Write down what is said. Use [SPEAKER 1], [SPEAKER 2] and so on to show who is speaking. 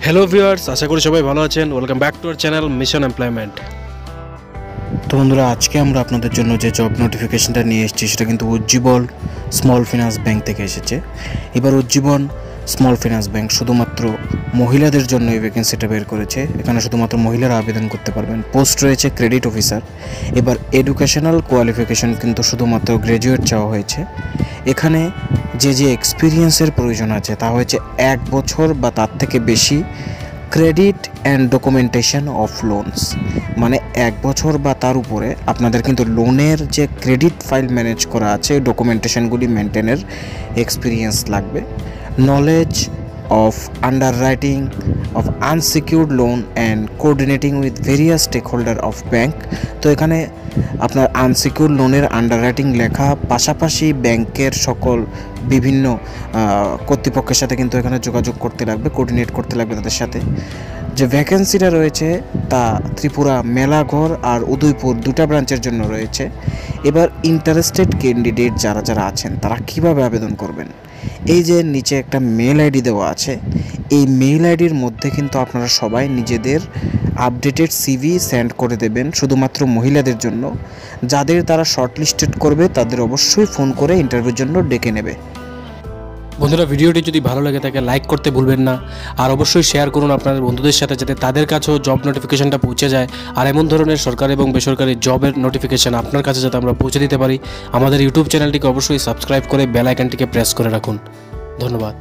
[SPEAKER 1] Hello viewers, আশা করি সবাই ভালো আছেন। Welcome back to our channel mission employment. তো বন্ধুরা, আজকে আমরা আপনাদের জন্য যে জব নোটিফিকেশনটা নিয়ে এসেছি সেটা কিন্তু উজ্জীবন স্মল ফিনান্স ব্যাংক থেকে এসেছে। এবার উজ্জীবন স্মল ফিনান্স ব্যাংক শুধুমাত্র মহিলাদের জন্য এই ভ্যাকেন্সিটা বের করেছে। এখানে শুধুমাত্র মহিলারা আবেদন করতে পারবেন। পোস্ট রয়েছে ক্রেডিট অফিসার। এবার এডুকেশনাল কোয়ালিফিকেশন কিন্তু শুধুমাত্র গ্র্যাজুয়েট চাওয়া হয়েছে। এখানে যে এক্সপিরিয়েন্সের প্রয়োজন আছে তা হচ্ছে 1 বছর বা তার থেকে বেশি credit and documentation of loans, মানে 1 বছর বা তার উপরে আপনাদের কিন্তু লোনের যে ক্রেডিট ফাইল ম্যানেজ করা আছে ডকুমেন্টেশনগুলি মেনটেনের এক্সপিরিয়েন্স লাগবে। Knowledge of underwriting of unsecured loan and coordinating with various stakeholder of bank। তো এখানে আপনার আনসিকিউরড লোনের আন্ডাররাইটিং লেখা, পাশাপাশি ব্যাংকের সকল বিভিন্ন কর্তৃপক্ষের সাথে কিন্তু এখানে যোগাযোগ করতে লাগবে, কোঅর্ডিনেট করতে লাগবে তাদের সাথে। যে ভ্যাকেন্সিটা রয়েছে তা ত্রিপুরা, মেলাঘর আর উদয়পুর দুটা ব্রাঞ্চের জন্য রয়েছে। এবার ইন্টারেস্টেড ক্যান্ডিডেট যারা আছেন তারা কিভাবে আবেদন করবেন, এই যে নিচে একটা মেল আইডি দেওয়া আছে, এই মেল আইডির মধ্যে কিন্তু আপনারা সবাই নিজেদের আপডেটেড সিভি সেন্ড করে দেবেন। শুধুমাত্র মহিলাদের জন্য, যাদের তারা শর্টলিস্টেড করবে তাদের অবশ্যই ফোন করে ইন্টারভিউর জন্য ডেকে নেবে। বন্ধুরা, ভিডিওটি যদি ভালো লাগে থাকে লাইক করতে ভুলবেন না, আর অবশ্যই শেয়ার করুন আপনাদের বন্ধুদের সাথে, যাতে তাদের কাছেও জব নোটিফিকেশনটা পৌঁছে যায়। আর এমন ধরনের সরকারি এবং বেসরকারি জবের নোটিফিকেশন আপনার কাছে যাতে আমরা পৌঁছে দিতে পারি, আমাদের ইউটিউব চ্যানেলটিকে অবশ্যই সাবস্ক্রাইব করে বেল আইকনটিকে প্রেস করে রাখুন। ধন্যবাদ।